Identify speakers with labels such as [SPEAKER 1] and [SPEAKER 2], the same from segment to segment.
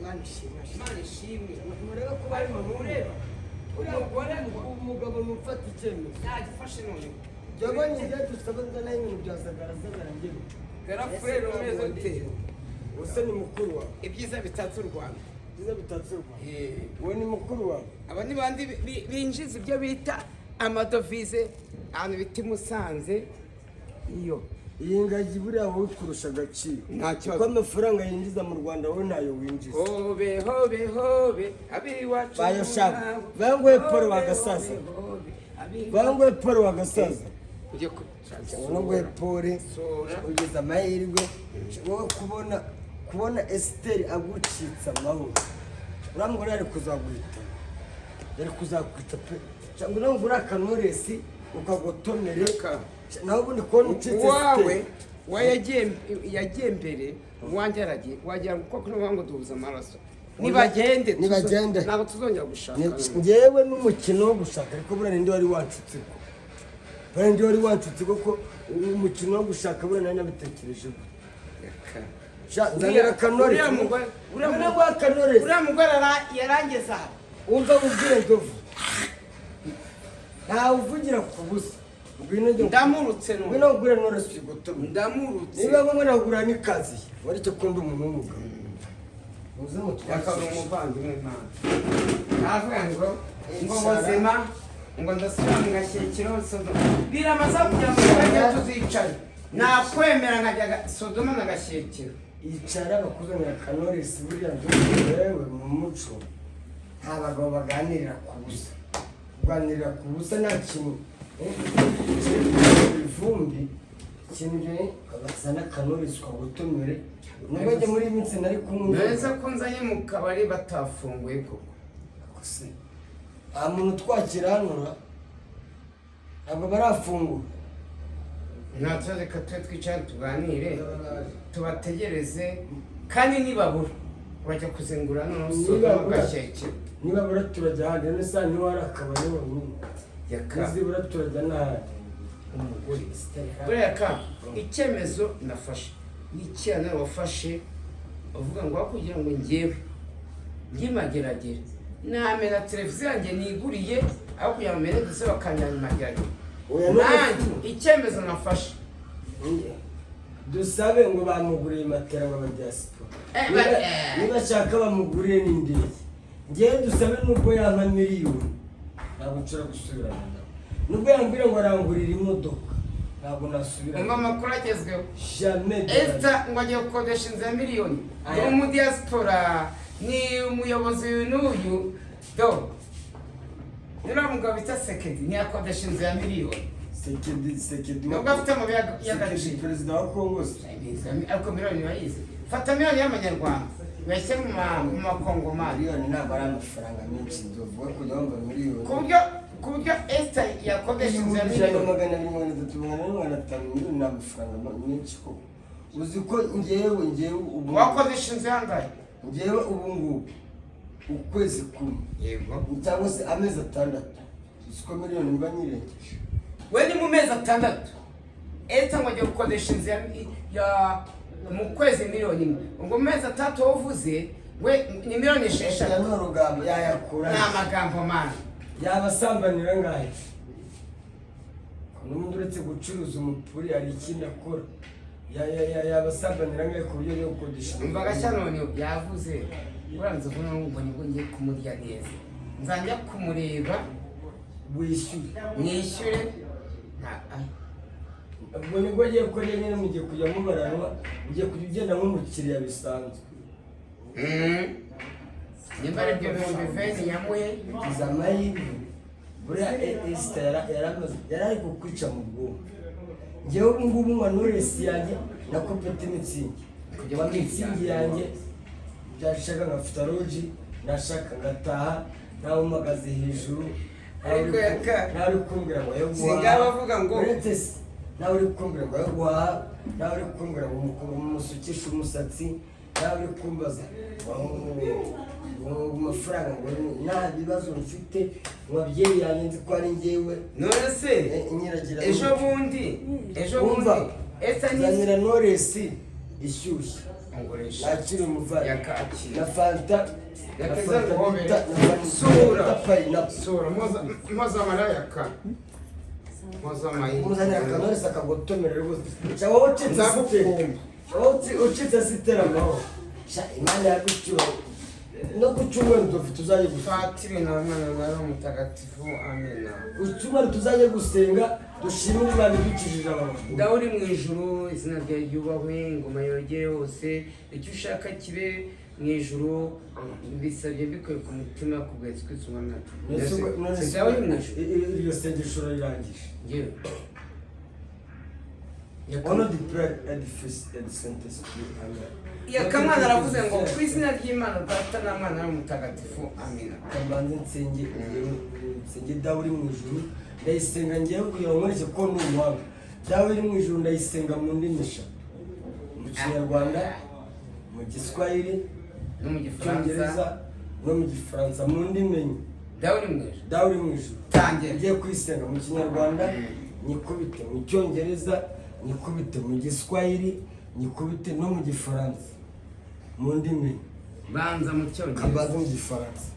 [SPEAKER 1] Imana ishimwe
[SPEAKER 2] murebe ko bari mu mureba umugabo mufata icyemezo
[SPEAKER 1] yagifashe none
[SPEAKER 2] jabanye ibyo dusaba nzana ibintu bya sagara njyewe
[SPEAKER 1] garafure rumeze gute
[SPEAKER 2] usa ni mukuru wawe
[SPEAKER 1] ibyiza bitatse u Rwanda
[SPEAKER 2] ibyiza bitatse u Rwanda wowe ni mukuru wawe
[SPEAKER 1] aba ni bandi binjiza ibyo bita amadovize ahantu bita i Musanze iyo
[SPEAKER 2] iyi ngagi buriya wowe kurusha agaciro
[SPEAKER 1] nta kibazo
[SPEAKER 2] kuko amafaranga yinjiza mu Rwanda wowe ntayo winjiza
[SPEAKER 1] hobe abiwacu
[SPEAKER 2] bayoshaka bangoye Paul wagasaza bangoye Paul wagasaza
[SPEAKER 1] ujye
[SPEAKER 2] bangoye Paul ugeze amahirwe wowe kubona Esther agucitsa amahoro uramubona yari kuzakwita pe cyangwa nawe uri akanuresi ukagotomereka nawe ubundi kubona ucitse
[SPEAKER 1] wawe yagiye mbere uwanjye aragiye wagira ngo koko n'uvuga ngo duhuza amaraso nibagende ntabwo tuzongera gushaka
[SPEAKER 2] ngewe n'umukino wo gushaka ariko buriya ninde wari wancutse kuko umukino wo gushaka buriya nari nabitekereje nzanira akanore
[SPEAKER 1] uriya mugore yarangeze aha
[SPEAKER 2] wumva ubwire ndovu ntawe uvugira ku busa
[SPEAKER 1] ndamurutse
[SPEAKER 2] ngwino ugure none sigotome
[SPEAKER 1] ndamurutse
[SPEAKER 2] niba ngombwa nagura n'ikazi wari cyo kundi umuntu w'umugabo muze
[SPEAKER 1] yakaba umuvandimwe mpamvu navuga ngo buzima ngo ndasubira mu gashyekero Sodoma biramaze kugira ngo twajya tuzicaye nakwemera nkajya Sodoma na gashyekero
[SPEAKER 2] yicara bakuzanira akanoresi buriya yewe mu muco nta bagabo baganirira ku busa kuganirira ku busa nta kintu ivumbi ikintu bazana akanoresi ukagotomere nubwo ajya muri iyi minsi nari kumwe
[SPEAKER 1] neza ko nzanye mu kabari batafunguye koko
[SPEAKER 2] nta muntu twakira hano ntabwo barafungura
[SPEAKER 1] nta kibazo reka tube twicara tuganire tubategereze kandi nibabura urajya kuzengura noneho Sodoma gashyekero
[SPEAKER 2] nibabura turajya ahandi none saa ntiwari akabari wonyine nizibura turajya n'ahandi
[SPEAKER 1] umugore buriya ka icyemezo nafashe n'icyana wafashe uvuga ngo kugira ngo ngewe ngimageragere namena televiziyo yanjye niguriye aho kugira ngo mene duse bakanjyana mageragere nanjye icyemezo nafashe
[SPEAKER 2] dusabe ngo bamuguriye matera w'abadiaspora niba ashaka bamuguriye n'indege ngewe dusabe nubwo yampa miliyoni ntabwo nshobora gusubirana nawe nubwo yambwira ngo arangurira imodoka ntabwo nasubirana
[SPEAKER 1] ngo amakuru agezweho
[SPEAKER 2] jamais
[SPEAKER 1] Esther ngo agiye gukodesha inzu ya miliyoni ni umudiaspora ni umuyobozi n'uyu do nuriya mugabo bita Sekedi ntiyakodesha inzu ya miliyoni
[SPEAKER 2] Sekedi
[SPEAKER 1] nubwo afite amabuye y'agaciro
[SPEAKER 2] perezida wa Kongo
[SPEAKER 1] ariko miliyoni bayizi fata miliyoni y'amanyarwanda wese mu makongomani
[SPEAKER 2] miliyoni ntabwo ari amafaranga menshi ndovuga kujya wumva miliyoni
[SPEAKER 1] ku buryo Esther yakodesha inzu ya miliyoni
[SPEAKER 2] magana abiri magana atatu magana atanu miliyoni ni amafaranga menshi koko uzi ko ngewe ubu
[SPEAKER 1] wakodesha inzu yangahe
[SPEAKER 2] ngewe ubu ngubu ukwezi kumwe
[SPEAKER 1] yego
[SPEAKER 2] cyangwa se amezi atandatu uzi ko miliyoni mba nyirengeje
[SPEAKER 1] we ni mu mezi atandatu Esther ngo agiye gukodesha inzu ya mu kwezi miliyoni imwe ngo mu mezi atatu wavuze we ni miliyoni esheshatu
[SPEAKER 2] n'urugambo yayakura
[SPEAKER 1] ni amagambo mani
[SPEAKER 2] yabasambanira ngahe n'ubundi uretse gucuruza umupuri hari ikindi akora yabasambanira ngahe ku buryo yo gukodesha
[SPEAKER 1] umva gashya none yavuze uranze kuno ngo nibwo ngiye kumurya neza nzajya kumureba
[SPEAKER 2] wishyure
[SPEAKER 1] mwishyure
[SPEAKER 2] ubwo nibwo agiye gukora nyine mugiye kujya mubaranwa ugiye kujya ugenda nk'umukiriya bisanzwe
[SPEAKER 1] nimba ari byo bihumbi veni nyamuye
[SPEAKER 2] iza amahirwe buriya Esther yari ari kukwica mu bwonko ngewe ubu ngubu nywa Knowless yanjye na Kopeti Mitsingi kujya wa Mitsingi yanjye byashaka nkafite roji nashaka ngataha nawe umagaze hejuru nawe uri kumbwira ngo yo guhaha
[SPEAKER 1] singa bavuga ngo
[SPEAKER 2] nawe uri kumbwira ngo yo guhaha nawe uri kumbwira ngo umusukishe umusatsi nawe uri kumbaza amafaranga ngo nta bibazo mfite umubyeyi yanjye nzi ko ari njyewe
[SPEAKER 1] none se ejo bundi
[SPEAKER 2] Esther zanira Knowless ishyushye
[SPEAKER 1] Angoresha.
[SPEAKER 2] nakiri umuvandimwe
[SPEAKER 1] Yakaki.
[SPEAKER 2] na fanta
[SPEAKER 1] Yakeza ngobe. Sura moza marayaka. Moza mayi.
[SPEAKER 2] umuzanira akanarisa akagotomera rwose cyangwa ucitse sitera ucitse sitera amahoro imana yagucyura no ku cyumweru tuzajya
[SPEAKER 1] Fatiri na mwana na mutagatifu amena.
[SPEAKER 2] ku cyumweru tuzajya gusenga dushimire Imana idukijije abantu
[SPEAKER 1] Dawe uri mu ijuru, izina ryawe ryubahwe, ingoma yogere hose, icyo ushaka kibe mu ijuru, bisabye bikuye ku mutima kubwa Yesu Kristo umwami wacu. Dawe uri mu ijuru.
[SPEAKER 2] iryo sengesho rirangije
[SPEAKER 1] Yewe.
[SPEAKER 2] Honor the prayer and the first and the sentence amen.
[SPEAKER 1] Yakamana aravuze ngo ku izina ry'Imana Data na Mwana na Mutagatifu amina.
[SPEAKER 2] Kabanze nsenge dawe uri mu ijuru ndayisenga ngiye kugira ngo nkurikije ko ni umuhanga dawe uri mu ijuru ndayisenga mu ndimi eshatu mu kinyarwanda mu giswahili
[SPEAKER 1] No mu
[SPEAKER 2] icyongereza
[SPEAKER 1] Gifaransa.
[SPEAKER 2] no mu gifaransa mu ndimi enye
[SPEAKER 1] Dawe uri mu ijuru.
[SPEAKER 2] dawe uri mu ijuru
[SPEAKER 1] Tangira.
[SPEAKER 2] ngiye kuyisenga mu kinyarwanda nyikubite mu cyongereza nyikubite mu giswahili nyikubite no mu gifaransa mu ndimi
[SPEAKER 1] Banza mu cyongereza.
[SPEAKER 2] kabanze mu gifaransa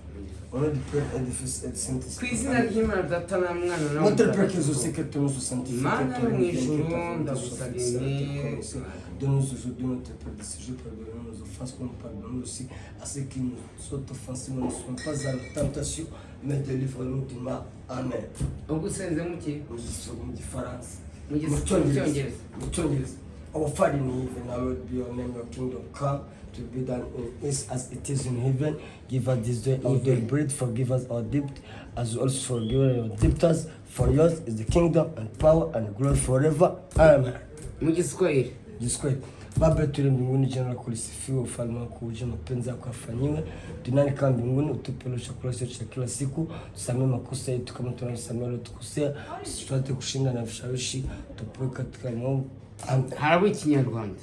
[SPEAKER 2] honor the prayer and the first and the sentence
[SPEAKER 1] Ku izina ry'Imana Data na Mwana na
[SPEAKER 2] Notre Père qui es aux
[SPEAKER 1] Mutagatifu.
[SPEAKER 2] cieux, que ton nom soit sanctifié,
[SPEAKER 1] Mana
[SPEAKER 2] que ton nom
[SPEAKER 1] mu
[SPEAKER 2] vienne, que
[SPEAKER 1] ijuru,
[SPEAKER 2] ta volonté soit
[SPEAKER 1] ndagusabye
[SPEAKER 2] faite sur la terre
[SPEAKER 1] nti-
[SPEAKER 2] comme au ciel. Donne-nous aujourd'hui notre pain de ce jour, pardonne-nous nos offenses, comme nous pardonnons aussi à ceux qui nous sont offensés. Ne nous sois pas à la tentation, mais délivre-nous du mal. Amen.
[SPEAKER 1] Ubwo usenze mu ki?
[SPEAKER 2] Mu gifaransa.
[SPEAKER 1] Mu Cyongereza.
[SPEAKER 2] Mu Cyongereza. Our Father in heaven, hallowed be your name, your kingdom come, to be done on earth as it is in heaven. Give us this day our daily bread, forgive us our debt, as we also forgive our debtors. For yours is the kingdom and power and glory forever. Amen.
[SPEAKER 1] Mu Giswahili.
[SPEAKER 2] Jiskweli. Baba yetu uliye mbinguni, jina lako lisifiwe, ufalme wako uje, mapenzi yako yafanyiwe duniani kama mbinguni. Utupe leo chakula chetu cha kila siku, tusamehe makosa yetu kama tunavyosamehe waliotukosea, usituache kushinda na vishawishi, tupoe katika maovu. Amen.
[SPEAKER 1] Harabo ikinyarwanda.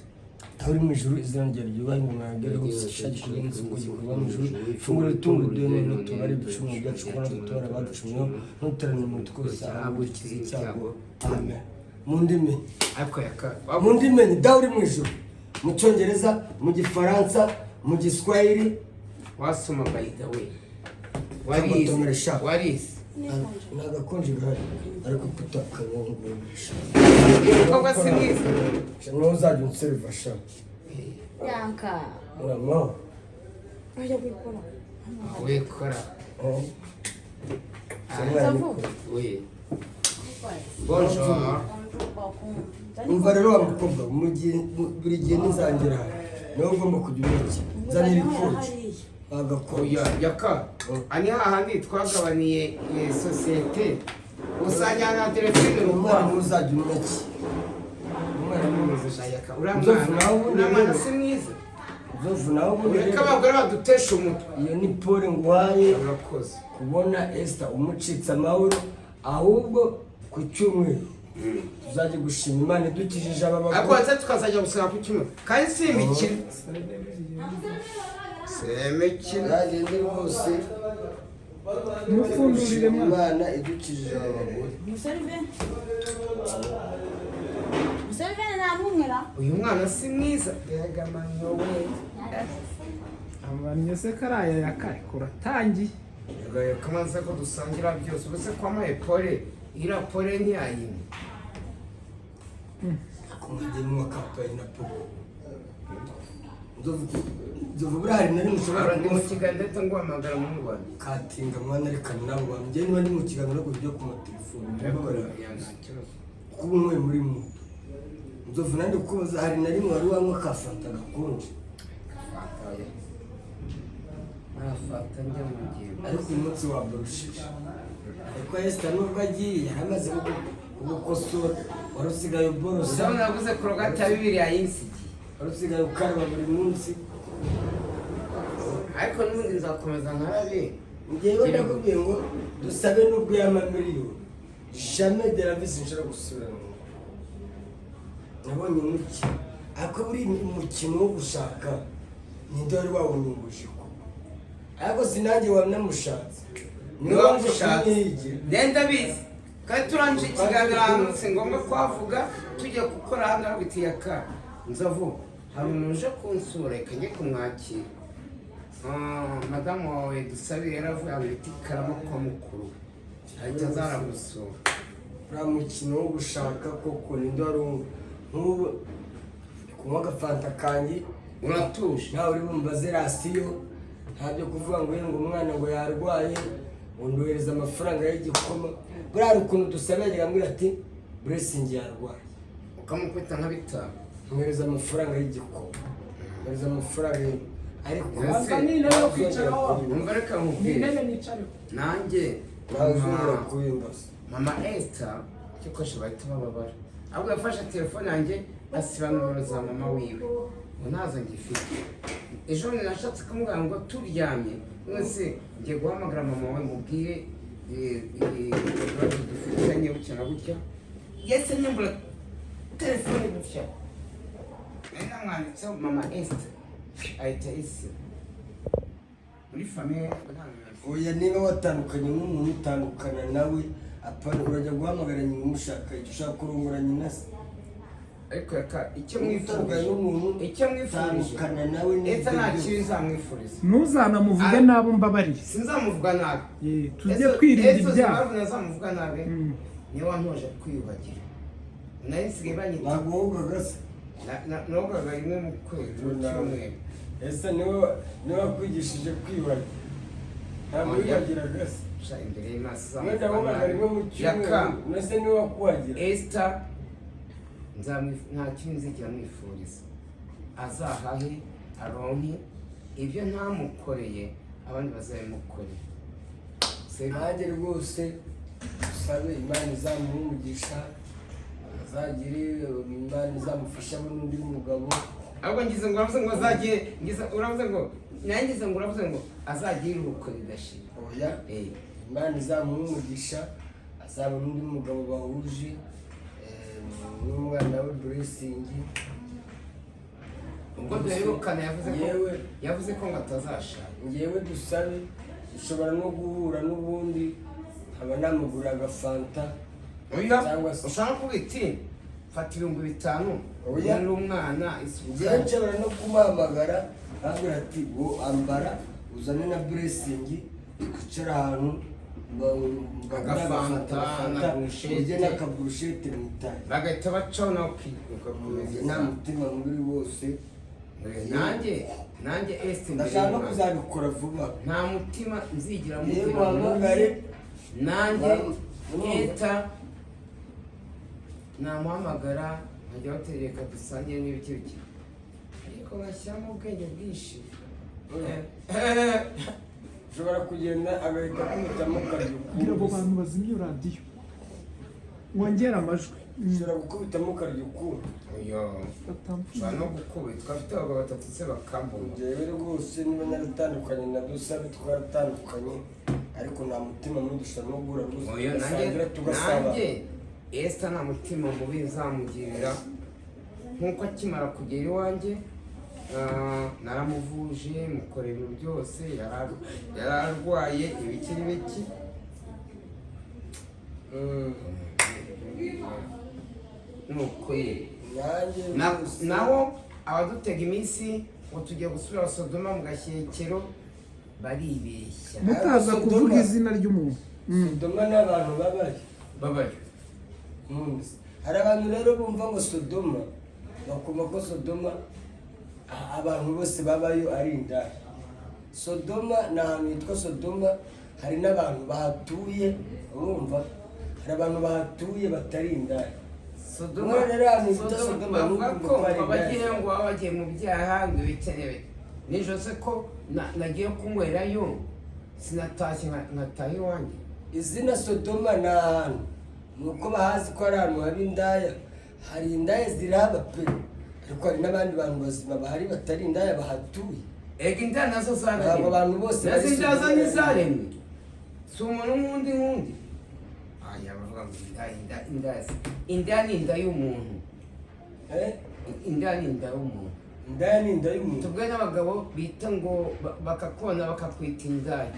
[SPEAKER 2] Uri mu ijuru, izina ryawe ryubahwe, ingoma yawe igere hose, ishake kuri munsi uko gikorwa mu ijuru. Ifunguro ritunga duhe none, tubare ibicumuro byacu kuko natwe tubara abaducumuyeho, ntuterane mu twose ahubwo ukize icyago. Amen. Mu ndimi
[SPEAKER 1] Ariko
[SPEAKER 2] mu ndimi ni dawe uri mu ijuru, mu cyongereza, mu gifaransa, mu giswahili.
[SPEAKER 1] wasoma by the way.
[SPEAKER 2] Kamutomeresha.
[SPEAKER 1] Warize.
[SPEAKER 2] Nagakonje gahari ariko kutakanyongoresha.
[SPEAKER 1] Koko si mwiza.
[SPEAKER 2] Cyangwa uzajya unseriva sha.
[SPEAKER 3] Yanka.
[SPEAKER 2] Mama.
[SPEAKER 3] Ajya gukora.
[SPEAKER 1] Wekora. Oui. Bonjour.
[SPEAKER 2] Umva rero wa mukobwa, buri gihe nizangera niwe ugomba kugira iki zanira ipfuye agakora.
[SPEAKER 1] Oya yaka. Ani hahandi twagabaniye sosiyete. Usanya na telefone
[SPEAKER 2] umwana
[SPEAKER 1] rumwa.
[SPEAKER 2] muzajya umwaki umwana mwiza
[SPEAKER 1] Yaka. Uramwana si mwiza.
[SPEAKER 2] uzovu nawe ubundi
[SPEAKER 1] Ureka abagore badutesha umutwe.
[SPEAKER 2] iyo ni pole ngwaye
[SPEAKER 1] Urakoze.
[SPEAKER 2] kubona Esther umucitse amahoro, ahubwo ku cyumweru tuzajya gushima Imana idukijije aba
[SPEAKER 1] Ariko
[SPEAKER 2] bagore.
[SPEAKER 1] watse tukazajya gusenga ku kimwe. Kandi si imikino. Semekino.
[SPEAKER 2] Bagende bose
[SPEAKER 4] Mufundurire mwana.
[SPEAKER 2] Imana idukijije aba bagore.
[SPEAKER 3] Museveni nta n'umwera.
[SPEAKER 1] Uyu mwana si mwiza. Yagamanyo we.
[SPEAKER 4] Amanye se karaya yakare kuratangiye.
[SPEAKER 1] Yagaye kamanza ko dusangira byose. Ubuse kwa maye pole. Ira pole ntiyayimye.
[SPEAKER 2] Kumugeni wa kapayi na popo. Nzovu burahari nari mushobora
[SPEAKER 1] Ndi mu kiganiro ndetse nguhamagara mu Rwanda.
[SPEAKER 2] katinga mwana reka nabo bamujye niba ndi mu kiganiro kujya ku matelefone kuba umwe muri mu nzovu nandi kubaza hari nari wari wanywa kafanta gakonje
[SPEAKER 1] Arafata njya mu gihe.
[SPEAKER 2] ariko uyu munsi wabarushije ariko Esther nubwo agiye yaramaze gukosora wari usigaye uborosa
[SPEAKER 1] Uzabona naguze korogati ya 2 yayinsigiye.
[SPEAKER 2] wari usigaye ukaraba buri munsi.
[SPEAKER 1] Ariko n'ubundi nzakomeza nkarabe.
[SPEAKER 2] Njyewe ndakubwiye ngo dusabe nubwo y'amamiliyoni jamais de la vie sinshobora gusubira mu rugo. Nabonye umukino ariko buri umukino wo gushaka ninde wari wawunyumbuje ko ariko sinange wanamushatse
[SPEAKER 1] Niwe wagushatse. Ndenda bizi. Kandi turanje ikiganiro ahantu si ngombwa kwavuga tujya gukora hanga biti yaka. Nzavu. hari umuntu uje kunsura reka njye kumwakira. Madamu wawe Dusabe yaravuye ahantu bita Ikarama kwa mukuru ahita azara gusura.
[SPEAKER 2] uriya mukino wo gushaka koko ninde wari nk'ubu kunywa agafanta kanjye
[SPEAKER 1] Uratuje
[SPEAKER 2] nawe uri bumbaze rasiyo nta byo kuvuga ngo ngo umwana ngo yarwaye ngo ndohereza amafaranga y'igikoma. buriya hari ukuntu Dusabe yagera ambwira ati Blessing yarwaye
[SPEAKER 1] ukamukubita nka bitanu.
[SPEAKER 2] mwohereza amafaranga y'igikoma mwohereza amafaranga ariko
[SPEAKER 4] Asa n'intebe yo kwicaraho.
[SPEAKER 1] Umva reka
[SPEAKER 4] Ni
[SPEAKER 1] nkubwire
[SPEAKER 4] intebe nicareho.
[SPEAKER 1] nanjye
[SPEAKER 2] nawe uzongera kubimbaza.
[SPEAKER 1] mama Esther cyokoshe bahita bababara ahubwo yafashe telefone yanjye asiba nomero za mama wiwe ngo ntazo ngifite. Ejo bundi nashatse kumubwira ngo turyamye mwese ngiye guhamagara mama wawe mubwire ibibazo dufitanye gutya na gutya. Yese nyambura telefone gutya nari namwanditseho mama Esther ahita isiba muri famiye.
[SPEAKER 2] oya niba watandukanye n'umuntu utandukana nawe apana urajya guhamagara nyina umushaka icyo ushaka kurongora nyina se.
[SPEAKER 1] ariko reka icyo
[SPEAKER 2] utandukanye n'umuntu
[SPEAKER 1] mwifurije
[SPEAKER 2] utandukana nawe
[SPEAKER 1] Esther nta kibi nzamwifuriza.
[SPEAKER 4] Ntuzanamuvuge nabo mbabarire.
[SPEAKER 1] Sinzamuvuga nabi.
[SPEAKER 4] Tujye kwirinda ibyaha.
[SPEAKER 1] Impamvu nazamuvuga nabi niyo wantoje kwiyubagira. Nari nsigaye banyita
[SPEAKER 2] ntabwo wogaga se.
[SPEAKER 1] nogaga rimwe mu kwezi mu cyumweru.
[SPEAKER 2] ese niwe wakwigishije kwiyubagira ntabwo wiyubagiraga se.
[SPEAKER 1] Sha imbere y'Imana
[SPEAKER 2] wenda wogaga rimwe mu cyumweru mbese niwe wakuhagira.
[SPEAKER 1] Esther nta kintu nzigera mwifuriza. Azahahe aronke ibyo ntamukoreye abandi bazabimukorera.
[SPEAKER 2] nanjye rwose Dusabe Imana izamuha umugisha azagire Imana izamufasha n'undi mugabo.
[SPEAKER 1] ahubwo ngize ngo uravuze ngo azagiye uravuze ngo nangize ngo uravuze ngo azagire iruhuko ridashira.
[SPEAKER 2] oya Imana izamuha umugisha azabona undi mugabo bahuje n'umwana we Blessing.
[SPEAKER 1] ubwo duherukana yavuze ko ngo atazashaka.
[SPEAKER 2] ngewe Dusabe ushobora no guhura n'ubundi nkaba namugurira agafanta cyangwa se
[SPEAKER 1] ushaka kubita fata 5,000
[SPEAKER 2] Oya.
[SPEAKER 1] n'umwana
[SPEAKER 2] ngewe
[SPEAKER 1] isukari.
[SPEAKER 2] nshobora no kumuhamagara ambwira ati wo ambara uzane na Blessing twicara ahantu
[SPEAKER 1] Agafanta na burushete.
[SPEAKER 2] ujye n'akaburushete mu itayi
[SPEAKER 1] bagahita bacaho nawe ukikomeza.
[SPEAKER 2] nta mutima mubi wose.
[SPEAKER 1] nanjye Esther
[SPEAKER 2] ndashaka no kuzabikora vuba.
[SPEAKER 1] nta mutima nzigira
[SPEAKER 2] yewe
[SPEAKER 1] mugira
[SPEAKER 2] muhamagare
[SPEAKER 1] nanjye Esther namuhamagara nkajya batereka dusangire n'ibiki biki ariko bashyiramo ubwenge bwinshi.
[SPEAKER 2] ushobora kugenda agahita akubitamo karyo
[SPEAKER 4] Kugira abo bantu bazimye radiyo. Mwongere amajwi.
[SPEAKER 2] ushobora gukubitamo karyo ukundi.
[SPEAKER 1] ushobora no gukubitwa afite abagabo 3 se bakambona.
[SPEAKER 2] njyewe rwose niba naratandukanye na Dusabe twaratandukanye ariko nta mutima mubi dushobora no guhura rwose tugasangira tugasaba.
[SPEAKER 1] nanjye Esther nta mutima mubi nzamugirira nk'uko akimara kugera iwanjye. Naramuvuje mukorera ibintu byose yararwaye ibiki n'ibiki. nuko naho abadutega iminsi ngo tujya gusubira Sodoma mu Gashyekero baribeshya.
[SPEAKER 4] Mutaza kuvuga izina ry'umuntu.
[SPEAKER 2] Sodoma n'abantu
[SPEAKER 1] babayo.
[SPEAKER 2] hari abantu rero bumva ngo Sodoma bakumva ko Sodoma abantu bose babayo ari indaya. Sodoma ni ahantu hitwa Sodoma, hari n'abantu bahatuye urumva, hari abantu bahatuye batari indaya.
[SPEAKER 1] Sodoma bavuga ko abagiye ngo bagiye mu byaha ngo bitenewe nijoro se ko nagiye kunywerayo sinatashye nkataha iwanjye.
[SPEAKER 2] izina Sodoma ni ahantu nuko bahazi ko ari ahantu haba indaya. hari indaya ziraba pe ariko hari n'abandi bantu bazima bahari batari indaya bahatuye.
[SPEAKER 1] ega indaya nazo zaremwe
[SPEAKER 2] abo bantu bose
[SPEAKER 1] nazo indaza n'izaremwe si umuntu nk'undi bavuga ngo indaya ni inda y'umuntu. indaya ni inda y'umuntu.
[SPEAKER 2] indaya ni inda y'umuntu.
[SPEAKER 1] tubwe n'abagabo bita ngo bakakubona bakakwita indaya.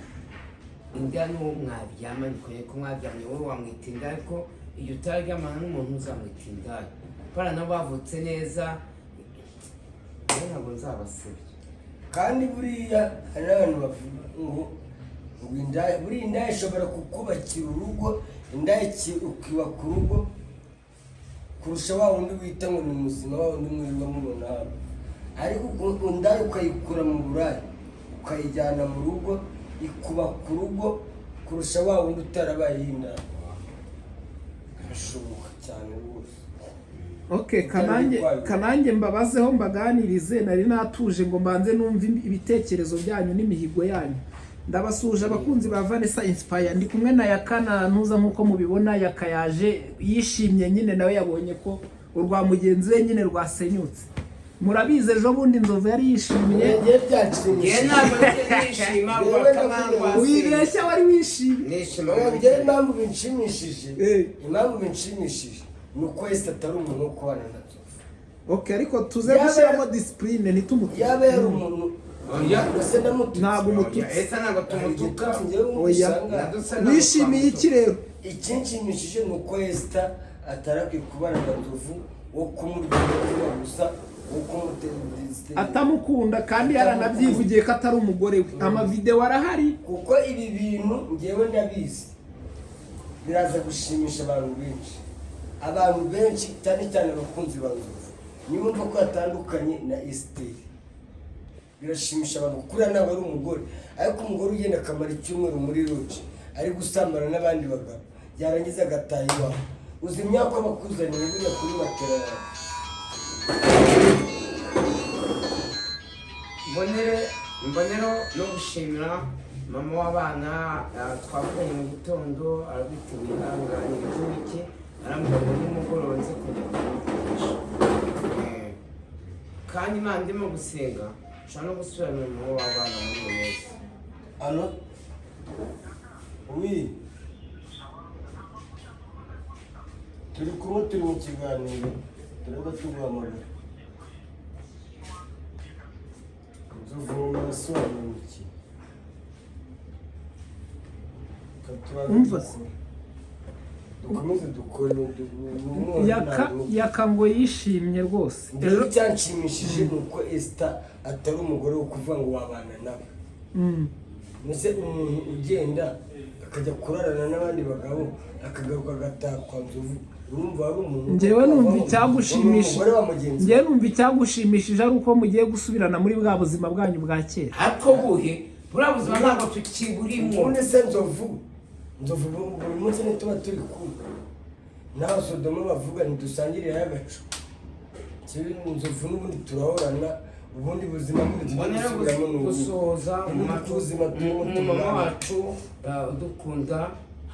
[SPEAKER 1] indaya ni uwo mwaryamanye ko mwaryamye wowe wamwita indaya ariko iyo utaryamana n'umuntu uzamwita indaya. Kubera nabo bavutse neza ntabwo nzabasebya
[SPEAKER 2] kandi buriya hari n'abantu bavuga ngo indaya buriya indaya ishobora kukubakira urugo, indaya ukubaka urugo kurusha wa wundi wita ngo ni muzima, wa wundi mwirirwa mubona hano. Ariko indaya ukayikura mu buraya ukayijyana mu rugo ikubaka urugo kurusha wa wundi utarabaye indaya. Birashoboka cyane rwose.
[SPEAKER 4] Okay, kanange mbabazeho mbaganirize, nari natuje ngo mbanze numva ibitekerezo byanyu n'imihigo yanyu. Ndabasuje abakunzi ba Vanessa Inspire, ndi kumwe na Yakana ntuza nkuko mubibona, yakayaje yishimye nyine nawe yabonye ko urwa mugenzi we nyine rwasenyutse. Murabize ejo bundi Inzovu yari yishimye.
[SPEAKER 2] Ngiye
[SPEAKER 1] ntabwo nishima ngo akamangwa
[SPEAKER 4] Wibeshya wari wishimye.
[SPEAKER 1] nishima
[SPEAKER 2] ngiye impamvu binshimishije, impamvu binshimishije nuko Esther atari umuntu wo kubana na Nzovu.
[SPEAKER 4] Okay, ariko tuze gushyiramo discipline nitumutuka.
[SPEAKER 2] Yaba yari umuntu
[SPEAKER 4] ntabwo umututsi.
[SPEAKER 1] ese ntabwo tumutuka.
[SPEAKER 4] Wishimiye iki rero?
[SPEAKER 2] Ikinshimishije nuko Esther atarakwiye kubana na Nzovu wo kumurya gusa, wo kumuteza
[SPEAKER 4] atamukunda kandi yaranabyivugiye ko atari umugore we. Amavideo arahari
[SPEAKER 2] kuko ibi bintu ngewe ndabizi biraza gushimisha abantu benshi cyane cyane abakunzi ba Nzovu. Nimumva ko atandukanye na Esther birashimisha abantu kuri ntabwo ari umugore, ariko umugore ugenda akamara icyumweru muri lodge ari gusambana n'abandi bagabo yarangiza agataha iwabo. Uzi imyaka bakuzaniye buriya kuri matera yawe.
[SPEAKER 1] Mbonero no gushimira mama w'abana twavuganye mu gitondo arabiteguye ihangane iby'iki arambwira ngo nimugoroba nze kujya kumuvugisha kandi Imana ndimo gusenga nshobora no gusubirana mama w'abana muri uyu munsi.
[SPEAKER 2] Ano oui turi kumwe, turi mu kiganiro turaba tuguhamagara. Nzovu murasobanura iki?
[SPEAKER 4] Umva
[SPEAKER 2] dukomeze dukore
[SPEAKER 4] yaka ngo yishimye rwose.
[SPEAKER 2] Rero cyanshimishije nuko Esther atari umugore wo kuvuga ngo wabana nawe. Nese umuntu ugenda akajya kurarana n'abandi bagabo akagaruka agataha kwa Nzovu, urumva ari umuntu.
[SPEAKER 4] Njyewe numva icyagushimishije, njyewe numva icyagushimishije ari uko mugiye gusubirana muri bwa buzima bwanyu bwa kera.
[SPEAKER 1] Ariko buhe buriya buzima ntabwo tukiburimo.
[SPEAKER 2] Ubundi se Nzovu buri munsi ntituba turi kumwe. Naho Sodomo bavuga ntidusangirira y'agacu. Nzovu n'ubundi turahorana, ubundi buzima
[SPEAKER 1] mbonera gusoza umumama wacu udukunda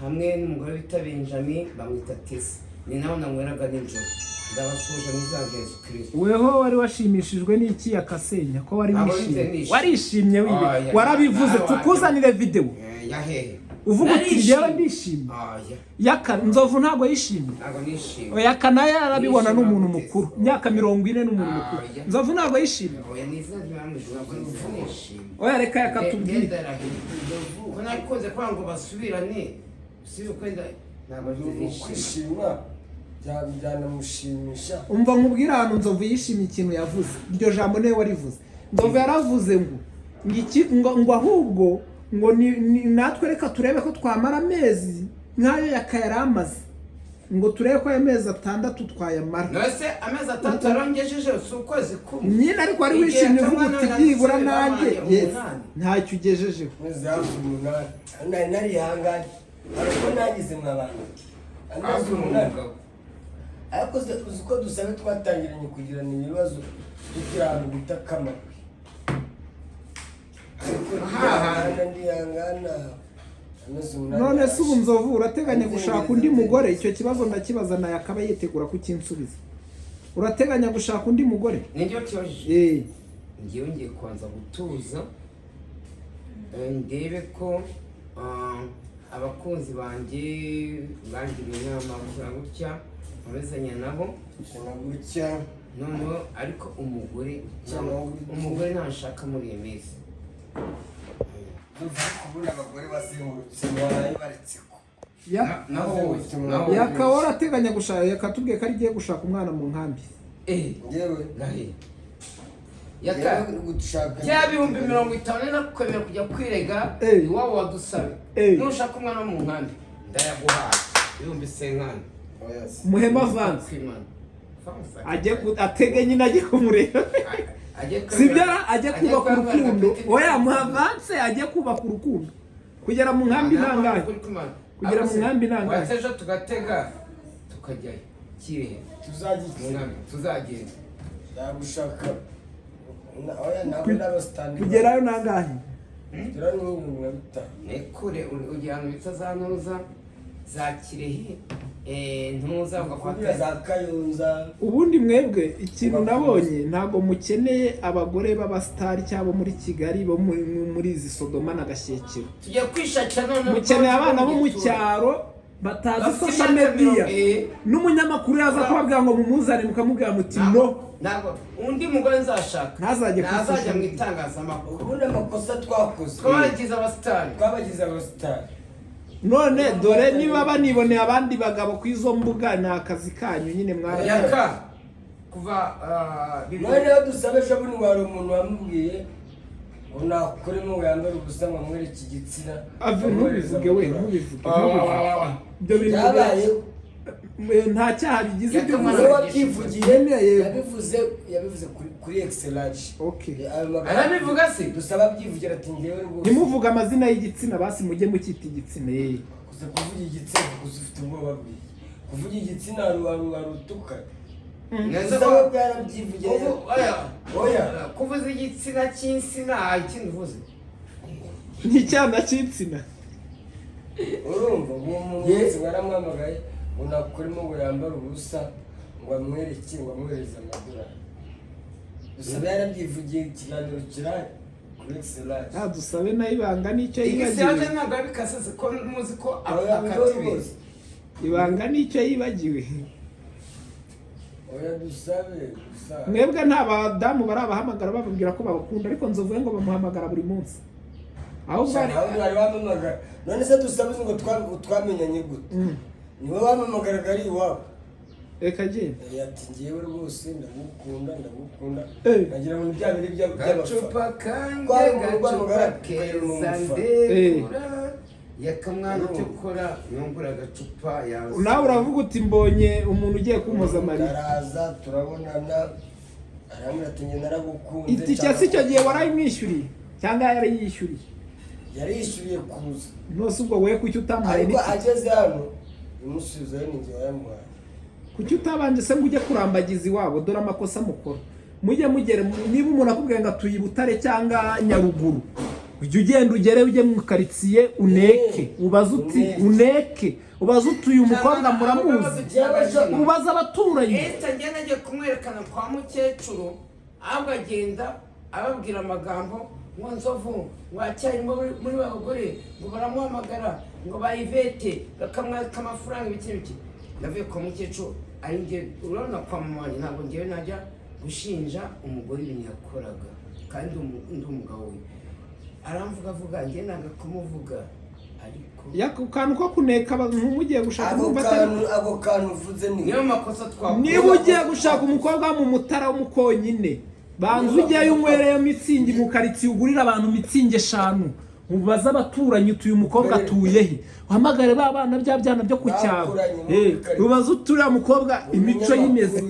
[SPEAKER 1] hamwe n'umugore bita Benjamin bamwita Tesi, ni nawe nanyweraga nijoro. Ndabasuje mu izina rya Yesu Kristo.
[SPEAKER 4] Weho wari washimishijwe n'iki yakasenya ko wari wishimye? Warishimye wibe warabivuze tukuzanire video
[SPEAKER 1] yahehe
[SPEAKER 4] uvuga uti njyewe ndishimye. Yaka Nzovu ntabwo yishimye.
[SPEAKER 1] Ntabwo nishimye.
[SPEAKER 4] Oya kana yarabibona n'umuntu mukuru imyaka 40 n'umuntu mukuru. Nzovu ntabwo yishimye.
[SPEAKER 1] Oya nizajya bamujura ko nishimye.
[SPEAKER 4] Oya reka yakatubwira
[SPEAKER 1] ko nakoze kwa ngo basubirane usibe kwenda ntabwo
[SPEAKER 2] kwishima byanamushimisha.
[SPEAKER 4] Umva nkubwira ahantu Nzovu yishimye ikintu yavuze, iryo jambo nawe warivuze. Nzovu yaravuze ngo ahubwo ngo natwe reka turebe ko twamara amezi nk'ayo yakayaramaze, ngo turebe ko amezi 6 twayamara.
[SPEAKER 1] Nose amezi 6 arongejeje ukwezi kumwe
[SPEAKER 4] nyine, ariko ari wishimye uvuga uti byibura nanjye ntacyo ugejejeho.
[SPEAKER 2] Muzavu 8 nari hanganye ariko nagize mwabana amezi 8. Ariko uzi ko dusabe twatangiranye kugirana ibibazo tukira ahantu bita Kamakwe.
[SPEAKER 4] None se ubu Nzovu urateganya gushaka undi mugore? Icyo kibazo ndakibaza naye akaba yitegura kukinsubiza. Urateganya gushaka undi mugore?
[SPEAKER 1] Nibyo cyoje. Ngiye ngiye kwanza gutuza ndebe ko abakunzi banjye bangira inama gutya abezanya nabo
[SPEAKER 2] gutya
[SPEAKER 1] noneho, ariko umugore ntashaka muri iyi minsi.
[SPEAKER 2] Kubona abagore bazengurutse baraye baretseko.
[SPEAKER 4] Yakawora ateganya gushaka, yakatubwiye ko ari giye gushaka umwana mu nkambi.
[SPEAKER 2] Ngewe
[SPEAKER 1] yaka
[SPEAKER 2] gushaka
[SPEAKER 1] bya bihumbi 50 nakwemera kujya kwirega iwabo wadusabe nushaka umwana mu nkambi ndayaguhaye ibihumbi 50.
[SPEAKER 4] muhema vanze ajye atege nyine ajye kumureba sibyara ajye kubaka urukundo oya muhavanse ajye kubaka urukundo kugera mu nkambi nangahe kugera mu nkambi nangahe
[SPEAKER 1] watejo tugatega tukajyayo Kirehe tuzagenda
[SPEAKER 2] yagushaka oya ntabwo ndabastandi
[SPEAKER 4] kugerayo nangahe
[SPEAKER 2] kugera n'ibintu bitanu
[SPEAKER 1] nekure ugira ngo bitazanuza za Kirehe ntuza
[SPEAKER 2] ugafata za Kayonza.
[SPEAKER 4] Ubundi mwebwe ikintu nabonye ntabwo mukeneye abagore b'abastari cyabo muri Kigali bo muri izi Sodoma na Gashyekero.
[SPEAKER 1] Tujye kwishakira none
[SPEAKER 4] mukeneye abana bo mu cyaro batazi social media n'umunyamakuru yaza kubabwira ngo mumuzane mukamubwira muti no
[SPEAKER 1] ntabwo undi mugore nzashaka
[SPEAKER 4] ntazajya
[SPEAKER 1] mu itangazamakuru.
[SPEAKER 2] Ubundi amakosa twakoze
[SPEAKER 1] twabagize
[SPEAKER 2] abastari
[SPEAKER 4] none dore niba baniboneye abandi bagabo ku izo mbuga ni akazi kanyu nyine
[SPEAKER 1] mwaraka kuva
[SPEAKER 2] none dusabe ejo bundi wari umuntu wamubwiye ngo nakuremo yambara ubusa ngo amwereke igitsina
[SPEAKER 4] ntubivuge we ntubivuge ibyo bintu
[SPEAKER 2] byabaye
[SPEAKER 4] nta cyaha bigize
[SPEAKER 2] ibyo wabyivugiye yabivuze kuri excellence.
[SPEAKER 1] arabivuga se
[SPEAKER 2] dusaba byivugira ati ngewe rwose
[SPEAKER 4] ntimuvuga amazina y'igitsina basi mujye mukita igitsina
[SPEAKER 2] gusa kuvuga igitsina gusa ufite ubwoba bwiye kuvuga igitsina rutuka neza byarabyivugira
[SPEAKER 1] oya kuvuza igitsina cy'insina ikindi uvuze
[SPEAKER 4] n'icyana cy'insina
[SPEAKER 2] urumva uwo muntu wese baramwamagaye ngo nakurimo ngo yambara ubusa ngo amwereke ngo amwohereze amadolari. Dusabe yarabyivugiye ikiganiro kirahari kuri excellence.
[SPEAKER 4] Dusabe nayo ibanga nicyo yibagiwe.
[SPEAKER 1] Igisiyaje ntabwo abikaseze ko muzi ko akatiwe.
[SPEAKER 4] Ibanga nicyo yibagiwe.
[SPEAKER 2] Oya dusabe.
[SPEAKER 4] Mwebwe nta badamu barabahamagara bababwira ko babakunda ariko nzovuye ngo bamuhamagara buri munsi.
[SPEAKER 2] Aho bari bamamagara. None se dusabe ngo twamenyanye gute? Niwe wamamagaraga ari iwabo.
[SPEAKER 4] Reka je
[SPEAKER 2] ati ngewe rwose ndagukunda nagira ngo bya biri
[SPEAKER 1] by'agacupa kanjye keza yakamwana cyokora yongura agacupa yaza
[SPEAKER 4] nawe uravuga uti mbonye umuntu ugiye kumuza Mariya
[SPEAKER 2] araza turabonana aramira ati nge naragukunze
[SPEAKER 4] itike si cyo gihe warayimwishyuriye cyangwa
[SPEAKER 2] yarishyuriye kuza
[SPEAKER 4] nose ubwo we kuki utamuhaye
[SPEAKER 2] ariko ageze hano imusubiza ni nge wayamuhaye
[SPEAKER 4] kuki utabanje se ngo ujye kurambagiza iwabo dore amakosa mukora mujye mugere niba umuntu akubwira ngo atuye Butare cyangwa Nyaruguru ujye ugenda ugere ujye mu karitsiye uneke ubaze uti uneke ubaze utuye umukobwa muramuzi ubaze abaturanyi
[SPEAKER 1] njye nagiye kumwerekana kwa mukecuru ahubwo agenda ababwira amagambo ngo nzovu wacyari muri bagore ngo baramuhamagara ngo bayivete bakamwaka amafaranga ibiki navuye kwa mukecuru ari nge urabona kwa mama ntabwo ngewe najya gushinja umugore ibintu yakoraga kandi undi umugabo we aramvuga nge nanga kumuvuga ariko
[SPEAKER 4] yako kantu ko kuneka mugiye gushaka
[SPEAKER 2] abo kantu uvuze
[SPEAKER 1] niyo makosa twakora
[SPEAKER 4] niba ugiye gushaka umukobwa mu Mutara w'umukonyine banza ujyayo unywereyo mitsingi mu karitsiye ugurira abantu mitsingi 5 ubaza abaturanyi utuye umukobwa atuye he uhamagare ba bana byana byo ku cyaro ubaza uturiya mukobwa imico y'imeze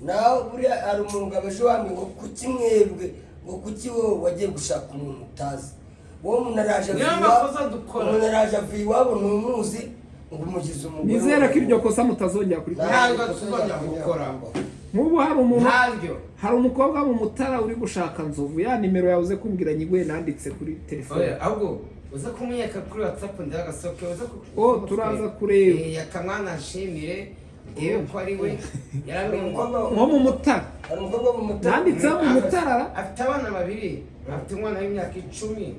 [SPEAKER 2] nawe buriya ari umugabo ejo wamwe ngo kuki mwebwe ngo kuki wowe wagiye gushaka umuntu utazi wowe umuntu araje avuye iwabo ntumuzi ngo umugize umugore
[SPEAKER 4] nizere ko iryo kosa mutazongera
[SPEAKER 1] gukora
[SPEAKER 4] nk'ubu hari umukobwa mu Mutara uri gushaka Nzovu ya nimero yawe uze kumbwira nyigwe nanditse kuri telefone
[SPEAKER 1] ahubwo uza kumunyeka kuri WhatsApp ndagasoke
[SPEAKER 4] turaza kureba
[SPEAKER 1] yakamwana nshimire ngewe ko ari we
[SPEAKER 4] nko mu Mutara nanditse mu Mutara
[SPEAKER 1] afite abana 2 afite umwana w'imyaka 10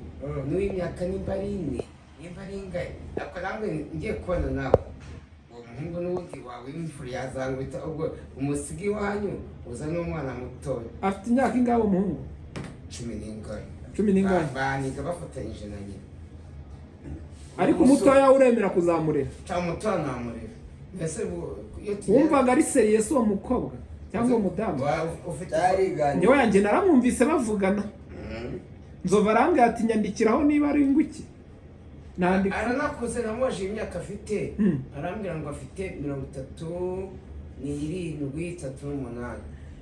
[SPEAKER 1] n'uw'imyaka nimba ari 4 nimba ari ingahe akorangwe ngiye kubona nawe umuhungu n'ubundi wawe imfura yazangwita ubwo umusigi wanyu uza n'umwana mutoya
[SPEAKER 4] afite imyaka ingahe umuhungu
[SPEAKER 1] 10 baniga bafatanyije na nyina
[SPEAKER 4] ariko umutoya uremera kuzamurera
[SPEAKER 1] cyangwa umutoya namurera mbese
[SPEAKER 4] wumvaga ari serious uwo mukobwa cyangwa umudamu
[SPEAKER 1] ufite
[SPEAKER 2] cyariganye
[SPEAKER 4] njyewe yanjye naramwumvise bavugana nzova arambwira ati nyandikiraho niba ari inguki nandika
[SPEAKER 1] aranakuze namubajije imyaka afite arambwira ngo afite 37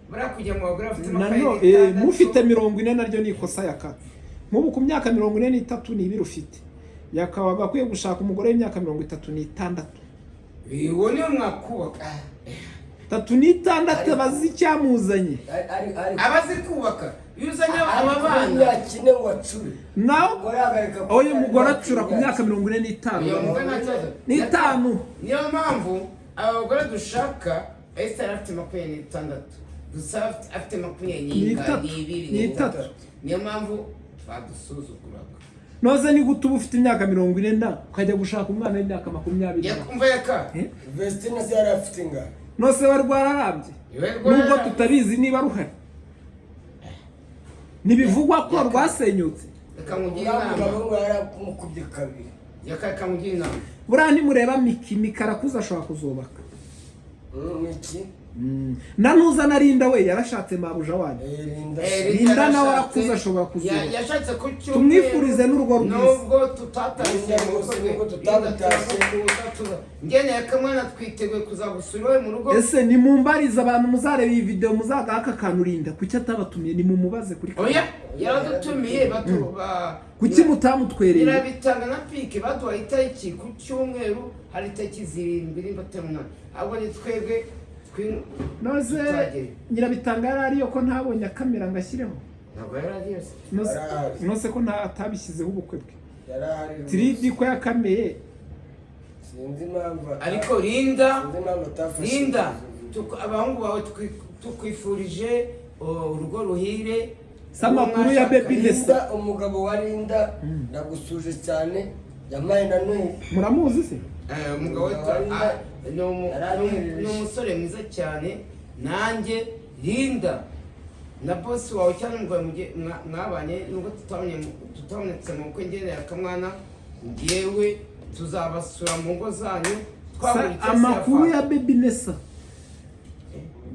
[SPEAKER 1] buriya kujya mu bagore bafite
[SPEAKER 4] mufite 40 naryo ni ikosa yaka nk'ubu ku myaka 43 n'ibiri ufite yakabaga akwiye gushaka umugore w'imyaka 36
[SPEAKER 1] uwo niyo mwakubaka
[SPEAKER 4] 36 bazi icyamuzanye
[SPEAKER 1] abazi kubaka iyo uzanye aba bana
[SPEAKER 2] kine ngo acure
[SPEAKER 4] nawe oye mugore acura ku myaka 45 n'itanu
[SPEAKER 1] niyo mpamvu abagore dushaka Esther afite 26 dusaba afite 22 niyo mpamvu badusuzuguraga
[SPEAKER 4] noze ni gute uba ufite imyaka 40 ukajya gushaka umwana w'imyaka 20
[SPEAKER 1] yakumva yaka
[SPEAKER 2] Vestina zari afite inga
[SPEAKER 4] nose wari rwararambye nubwo tutabizi niba ruhari nibivugwa ko rwasenyutse
[SPEAKER 1] akamugira inama
[SPEAKER 2] ngo yaramukubye kabiri
[SPEAKER 1] yakamugira inama
[SPEAKER 4] buriya nimureba mikarakuza ashobora kuzubaka
[SPEAKER 2] iki
[SPEAKER 4] nanuza narinda we yarashatse mabuja wanyu Linda nawe arakuze ashobora kuzubaka
[SPEAKER 1] yashatse ku cyumweru
[SPEAKER 4] tumwifurize n'urugo rwiza
[SPEAKER 1] nubwo tutatashye ngene yakamwana twiteguye kuzagusura we mu rugo
[SPEAKER 4] ese nimumbarize abantu muzareba iyi video muzagaha akanurinda kuki atabatumiye nimumubaze kuri
[SPEAKER 1] oya yaradutumiye
[SPEAKER 4] kuki mutamutwereye
[SPEAKER 1] irabitanga na pike baduhaye itariki ku cyumweru hari itariki 7 ahubwo ni twebwe
[SPEAKER 4] noze nyirabitanga yarariyo ko ntabonye kamera ngashyireho
[SPEAKER 1] ntabwo yarariyo
[SPEAKER 4] nose ko atabishyizeho ubukwe bwe
[SPEAKER 2] yarahari
[SPEAKER 4] 3D ko yakameye
[SPEAKER 2] sinzi impamvu
[SPEAKER 1] ariko Linda abahungu bawe tukwifurije urugo ruhire
[SPEAKER 4] samakuru ya baby Nessa
[SPEAKER 2] umugabo wa Linda ndagusuje cyane yamaye na none
[SPEAKER 4] muramuzi se
[SPEAKER 1] umugabo ni umusore mwiza cyane nanjye Linda na boss wawe cyane umugabo mwabanye nubwo tutabonetse mu bukwe ngene yakamwana ngewe tuzabasura mu ngo zanyu
[SPEAKER 4] amakuru ya baby Nessa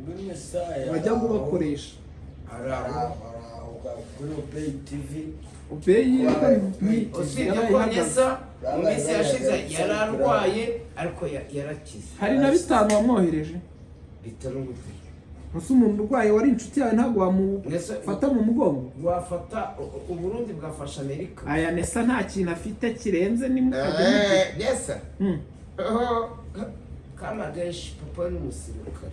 [SPEAKER 4] bajya
[SPEAKER 2] bajya
[SPEAKER 4] kubakoresha
[SPEAKER 2] kuri Obey TV
[SPEAKER 1] usibye ko Nessa mu minsi yashize yararwaye ariko yarakize
[SPEAKER 4] hari na 5 wamwohereje
[SPEAKER 1] bitaro gute
[SPEAKER 4] ese umuntu urwaye wari inshuti yawe ntabwo wamufata mu mugongo
[SPEAKER 1] wafata Uburundi bwafasha Amerika
[SPEAKER 4] aya Nessa nta kintu afite kirenze ni
[SPEAKER 1] Nessa kama gashi papa ni umusirikare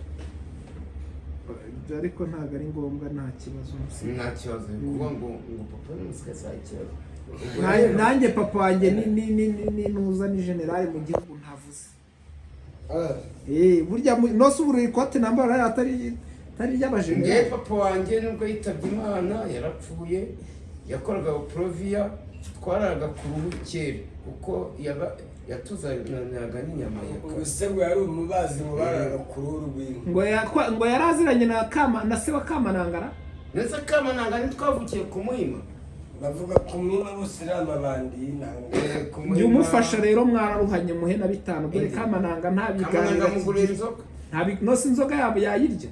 [SPEAKER 4] ariko ntabwo ari ngombwa nta kibazo
[SPEAKER 1] nta kibazo kuvuga ngo papa ni umusirikare
[SPEAKER 4] nanjye papa wanjye ni nuza ni general mu gihugu ntavuze burya nose uburi ikote nambara atari ry'abajenerali
[SPEAKER 1] nge papa wanjye nubwo yitabye Imana yarapfuye yakoraga Provia twaraga ku ruhukere kuko yatuzaniraga n'inyama
[SPEAKER 2] ubusego yari umubazi mu baraga ku ruhu rw'inka
[SPEAKER 4] ngo yaraziranye na se wa Kamanangara
[SPEAKER 1] nese Kamanangara ntitwavukiye ku Muhima
[SPEAKER 2] bavuga ku Muhima bose ari amabandi
[SPEAKER 4] njye umufasha rero mwararuhanye muhe na 5 dore Kamananga nta biganira nose inzoga yabo yayirya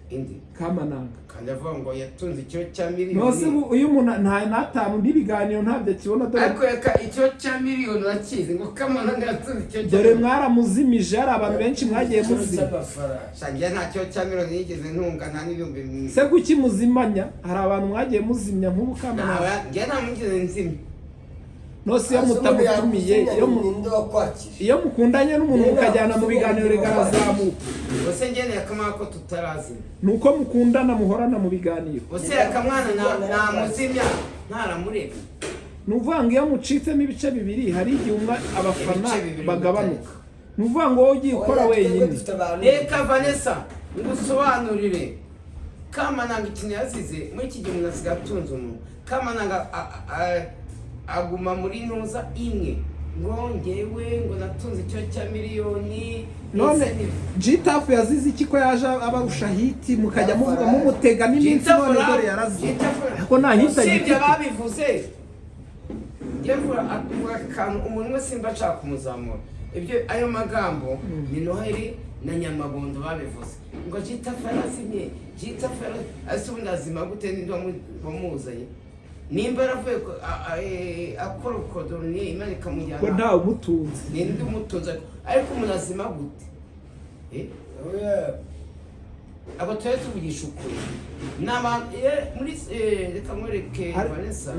[SPEAKER 1] indi
[SPEAKER 4] Kamananga
[SPEAKER 1] kandi avuga ngo yatunze icyo cya miliyoni
[SPEAKER 4] nose uyu muntu nta natanu ndibiganiro ntabyo kibona dore
[SPEAKER 1] ariko icyo cya miliyoni urakizi ngo Kamananga yatunze icyo cya
[SPEAKER 4] dore mwaramuzimije hari abantu benshi mwagiye muzima
[SPEAKER 1] shangiye nta cyo cya miliyoni yigeze ntunga nta n'ibihumbi
[SPEAKER 4] se kuki muzimanya hari abantu mwagiye muzimya nk'ubu Kamananga
[SPEAKER 1] njye nta mugeze nzimya
[SPEAKER 4] nose iyo mutamutumiye iyo mukundanye n'umuntu mukajyana mu biganiro rigarazamuka
[SPEAKER 1] bose ngene yakamwana ko tutarazi
[SPEAKER 4] nuko mukundana muhorana mu biganiro
[SPEAKER 1] bose yakamwana nta muzimya ntaramureka
[SPEAKER 4] nuvuga ngo iyo mucitsemo ibice bibiri hari igihe umwe abafana bagabanuka nuvuga ngo wowe ugiye ukora wenyine
[SPEAKER 1] reka Vanessa ngusobanurire Kamananga ikintu yazize muri iki gihe umuntu asigaye atunze umuntu Kamananga aguma muri ntuza imwe ngo ngewe ngo natunze icyo cya miliyoni
[SPEAKER 4] none Gitafu yazize iki ko yaje abarusha hiti mukajya muvuga mumutega n'iminsi none dore yarazize ariko nta hita
[SPEAKER 1] sibyo babivuze yevura avuga kantu umuntu wese simba ashaka kumuzamura ibyo ayo magambo ni Noheli na Nyamabondo babivuze ngo jita farasi nye jita farasi ase ubundi azima gute ninde wamuzanye nimba yaravuye akora ukodoni Imana
[SPEAKER 4] ko
[SPEAKER 1] ikamujyana
[SPEAKER 4] nta umutunzi
[SPEAKER 1] ninde umutunze ariko umuntu azima gute abo tuba tuvugisha ukuri muri reka mwereke Vanessa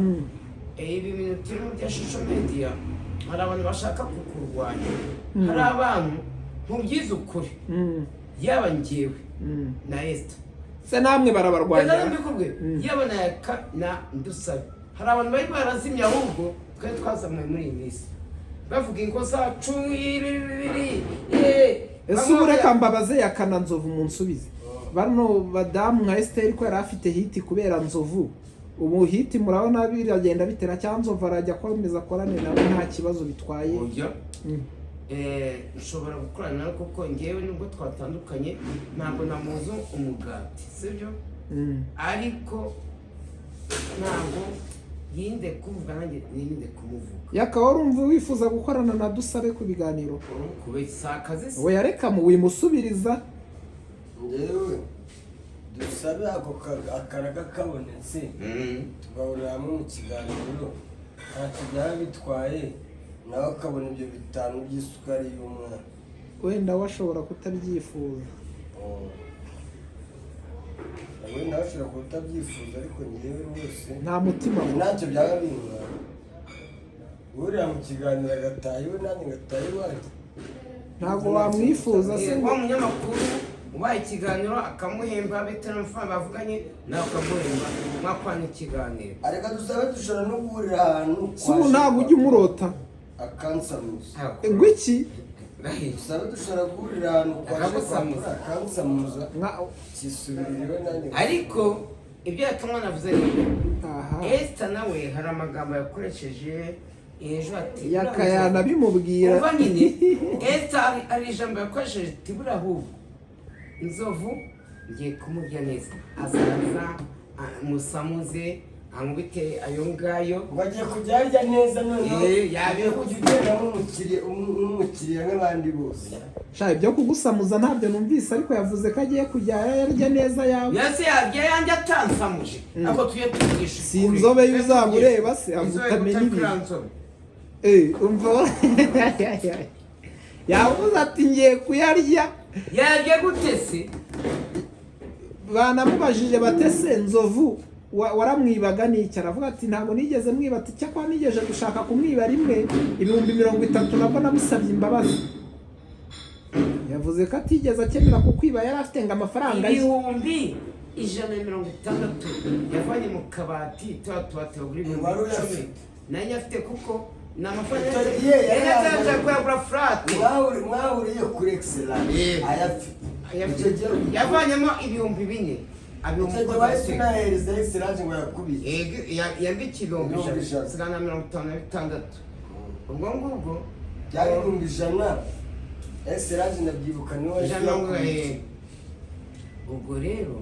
[SPEAKER 1] ibi bintu turimo bya social media hari abantu bashaka kukurwanya hari abantu ntubyize ukuri yaba njyewe na Esther
[SPEAKER 4] se namwe barabarwanya
[SPEAKER 1] yaba na Ndusabe hari abantu bari barazimye ahubwo twari twazamuye muri iyi minsi bavuga ingo zacu
[SPEAKER 4] ese ubu reka mbabaze yakana Nzovu munsubize bano badamu nka Esther ko yari afite hiti kubera Nzovu ubu hiti murabona biragenda bitera cyangwa Nzovu arajya akomeza akorane nawe nta kibazo bitwaye
[SPEAKER 1] nshobora gukorana nawe kuko ngewe nubwo twatandukanye ntabwo namuzi umugati sibyo ariko ntabwo yinde kuvuga nanjye ninde kumuvuga
[SPEAKER 4] yakaba urumva wifuza gukorana na Dusabe ku biganiro
[SPEAKER 1] kubesa akazi
[SPEAKER 4] we yareka mu wimusubiriza
[SPEAKER 2] ngewe Dusabe ako akaraga kabonetse tugahurira hamwe mu kiganiro ntacyo byaba bitwaye nawe akabona ibyo 5 by'isukari y'umwana
[SPEAKER 4] wenda washobora kutabyifuza
[SPEAKER 2] wenda washobora kutabyifuza ariko ngewe rwose
[SPEAKER 4] nta mutima
[SPEAKER 2] ntacyo byaba bintwara uriya mu kiganiro agataha iwe nanjye ngataha iwanjye
[SPEAKER 4] ntabwo wamwifuza se
[SPEAKER 1] wa munyamakuru ubaye ikiganiro akamuhemba bitewe n'amafaranga bavuganye nawe ukamuhemba mwakorana ikiganiro
[SPEAKER 2] areka Dusabe dushobora no guhurira ahantu
[SPEAKER 4] si ubu ntabwo ujya umurota
[SPEAKER 2] akansamuza
[SPEAKER 4] ngo iki
[SPEAKER 2] Dusabe dushobora guhurira ahantu
[SPEAKER 1] akagusamuza
[SPEAKER 2] akansamuza kisubiririwe nanjye
[SPEAKER 1] ariko ibyo yatumwa navuze ni Esther nawe hari amagambo yakoresheje ejo ati
[SPEAKER 4] yakayana bimubwira
[SPEAKER 1] uva nyine Esther ari ijambo yakoresheje ati buriya ahubwo Nzovu ngiye kumurya neza azaza musamuze amubite ayo ngayo
[SPEAKER 2] bagiye kujya arya neza noneho
[SPEAKER 1] yabiye
[SPEAKER 2] kujya ugenda nk'umukiriya nk'abandi bose
[SPEAKER 4] sha ibyo kugusamuza ntabyo numvise ariko yavuze ko agiye kujya yarya neza yawe
[SPEAKER 1] yase yarya yanjye atansamuje ako tuye tugisha
[SPEAKER 4] si inzobe y'uzamureba se avutamenya ibintu umva yavuze ati ngiye kuyarya
[SPEAKER 1] yarya gute se
[SPEAKER 4] banamubajije batese Nzovu waramwibaga n'iki aravuga ati ntabwo nigeze mwiba ati cyakora nigeje gushaka kumwiba rimwe 30,000 nabwo namusabye imbabazi yavuze ko atigeze akemera kukwiba yari afite ngo amafaranga
[SPEAKER 1] 160 yavanye mu kabati tuba buri 10 nanjye afite kuko na amafaranga yari kuyagura flat
[SPEAKER 2] mwahuriye kuri excellence ayafite
[SPEAKER 1] yavanyemo 4,000 yambikira 156 ubwo ngubwo
[SPEAKER 2] byari 100 excellence ndabyibuka niwe
[SPEAKER 1] ubwo rero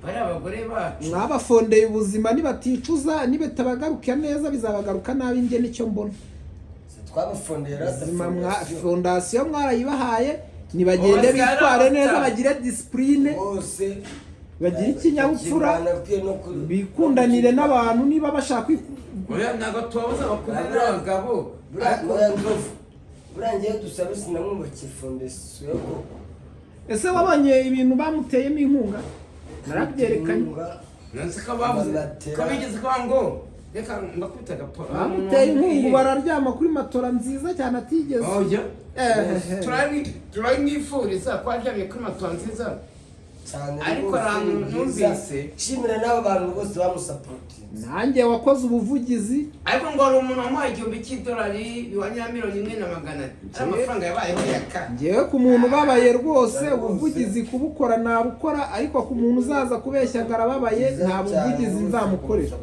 [SPEAKER 1] bari abagore bacu
[SPEAKER 4] mwabafondeye ubuzima nibaticuza nibetabagaruka neza bizabagaruka nabi nge nicyo mbona
[SPEAKER 2] twabafondeye
[SPEAKER 4] fondasiyo mwarayibahaye nibagende bitware neza bagire discipline
[SPEAKER 2] bose
[SPEAKER 4] bagire ikinyabupfura bikundanire n'abantu niba bashaka
[SPEAKER 1] ntabwo tubabuza bakundana n'abagabo
[SPEAKER 2] burangiye Dusabe sinamwubakiye fondasiyo
[SPEAKER 4] ese wabonye ibintu bamuteyemo inkunga narabyerekanye
[SPEAKER 1] nansi ko bavuze ko bigeze kwa ngo reka mbakubita agaporo
[SPEAKER 4] bamuteye inkungu bararyama kuri matora nziza cyane atigeze
[SPEAKER 1] turabimwifuriza ko aryamye kuri matora nziza
[SPEAKER 2] cyane
[SPEAKER 1] ariko ahantu numvise
[SPEAKER 2] shimira n'abo bantu bose bamusapotinze
[SPEAKER 4] nanjye wakoze ubuvugizi
[SPEAKER 1] ariko ngo hari umuntu wamuhaye $1,000 biwanya $1,400 amafaranga yabayeho yaka
[SPEAKER 4] ngewe ku muntu ubabaye rwose ubuvugizi kubukora nabukora ariko ku muntu uzaza kubeshya arababaye nta buvugizi nzamukorera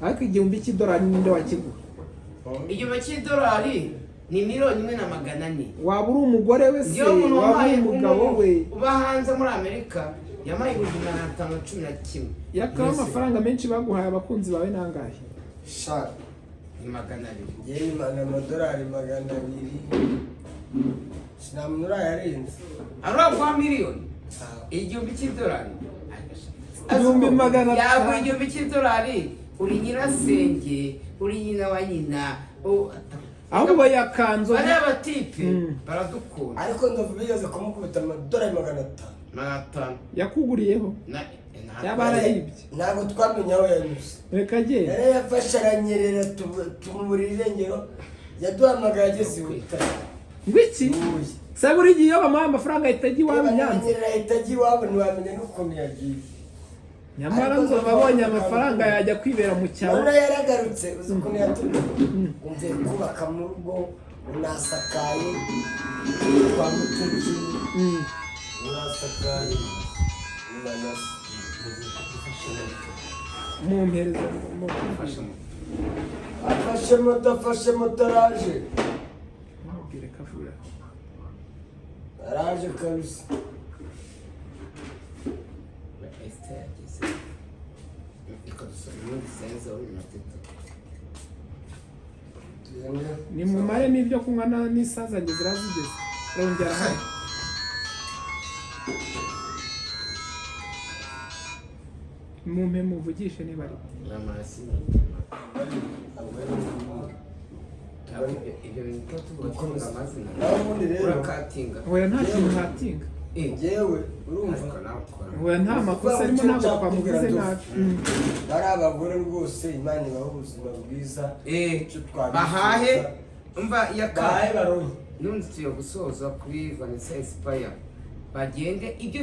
[SPEAKER 4] ariko $1,000 ninde wakigura
[SPEAKER 1] $1,000 ni $1,400
[SPEAKER 4] waba uri umugore we se waba uri umugabo we
[SPEAKER 1] uba hanze muri Amerika yamaye $511
[SPEAKER 4] yakaba amafaranga menshi baguhaye abakunzi bawe nangahe
[SPEAKER 2] sha
[SPEAKER 1] $200
[SPEAKER 2] yewe $200 sinamenya urayarenze
[SPEAKER 1] araguha miliyoni igihumbi cy'idolari
[SPEAKER 4] Ibihumbi magana atanu.
[SPEAKER 1] yaguha igihumbi cy'idolari uri nyirasenge uri nyina wa nyina
[SPEAKER 4] ahubwo yakanzo
[SPEAKER 1] bariya batipe baradukunda
[SPEAKER 2] ariko ndavuga bigeze kumukubita amadolari 500
[SPEAKER 1] 500
[SPEAKER 4] yakuguriyeho yaba arayibye
[SPEAKER 2] ntabwo twamenya aho yanyuze
[SPEAKER 4] reka agenda
[SPEAKER 2] yari yafashe aranyerera tumuburira irengero yaduhamagaye ageze iwe
[SPEAKER 4] ngwiki se buri gihe iyo bamuhaye amafaranga ahita ajya iwabo Nyanza
[SPEAKER 2] aranyerera ahita ajya iwabo ntiwamenya n'ukuntu yagiye
[SPEAKER 4] nyamara ngo babonye amafaranga yajya kwibera mu cyaro
[SPEAKER 2] none yaragarutse uzi ukuntu yatumye umve kubaka mu rugo unasakaye kwa mutuki unasakaye unanasi
[SPEAKER 4] mumpereza
[SPEAKER 2] afashe moto araje
[SPEAKER 4] mubwire kavuya
[SPEAKER 2] araje kabisa
[SPEAKER 4] ni mumare n'ibyo kunywa n'isaza njye zirazigeze rongera hano mumpe muvugishe niba ari
[SPEAKER 1] ibyo bintu tuvuga amazina
[SPEAKER 2] nawe ubundi rero
[SPEAKER 1] urakatinga
[SPEAKER 4] oya nta kintu hatinga
[SPEAKER 2] njyewe urumva
[SPEAKER 4] oya nta makosa arimo ntabwo twamuvuze nabi
[SPEAKER 2] bari abagore rwose imana ibaha ubuzima bwiza
[SPEAKER 1] bahahe umva
[SPEAKER 2] bahahe
[SPEAKER 1] yakahe
[SPEAKER 2] baronke
[SPEAKER 1] n'undi tugiye gusoza kuri Vanessa Inspire bagende ibyo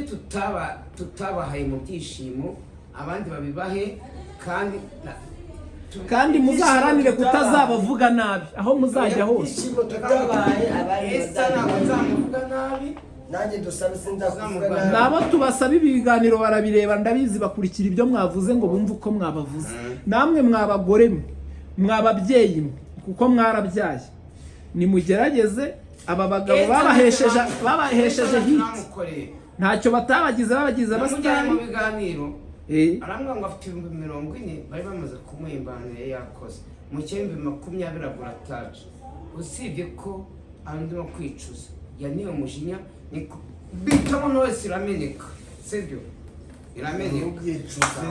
[SPEAKER 1] tutabahaye mu byishimo abandi babibahe
[SPEAKER 4] kandi muzaharanire kutazabavuga nabi aho muzajya hose
[SPEAKER 2] ibyishimo tutabaye abandi
[SPEAKER 1] Esther ntabwo nzamuvuga nabi
[SPEAKER 2] nanjye dusabe sinzakuvuga nabi
[SPEAKER 4] nabo tubasaba ibiganiro barabireba ndabizi bakurikira ibyo mwavuze ngo bumve uko mwabavuze namwe mwabagore mwe mwababyeyi mwe kuko mwarabyaye nimugerageze aba bagabo babahesheje hit ntacyo batabagize babagize abasitari
[SPEAKER 1] mu biganiro arambwira ngo afite 40 bari bamaze kumuhimbanira yakoze mu 2020 agura taje usibye ko andi no kwicuza yaniye umujinya bitamo no wese irameneka sibyo irameneka
[SPEAKER 2] ubwicuze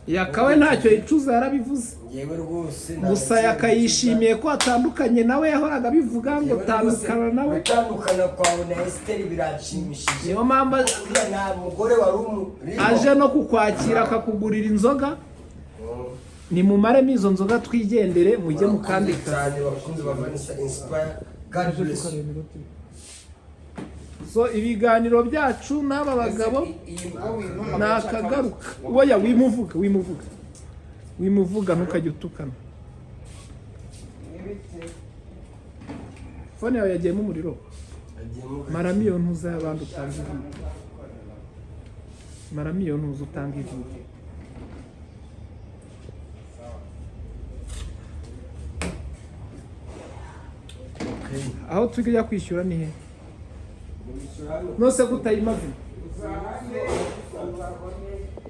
[SPEAKER 4] yakawe ntacyo yicuza yarabivuze
[SPEAKER 2] yewe rwose
[SPEAKER 4] gusa yakayishimiye ko atandukanye nawe yahoraga bivuga ngo tandukana nawe
[SPEAKER 2] gutandukana kwawe na Esther birashimishije
[SPEAKER 4] niyo mpamvu
[SPEAKER 2] nta mugore wari
[SPEAKER 4] aje no kukwakira akakugurira inzoga nimumaremo izo nzoga twigendere mujye mu kandi
[SPEAKER 2] cyane bakunze ba Vanessa Inspire God bless you.
[SPEAKER 4] So ibiganiro byacu n'aba bagabo nakagaruka oya wimuvuga ntukajya utukana fone yawe yagiyemo umuriro maramo iyo ntuza y'abandi utanga ivuga maramo iyo ntuza utanga ivuga aho tujya kwishyura ni he nose kutayimaze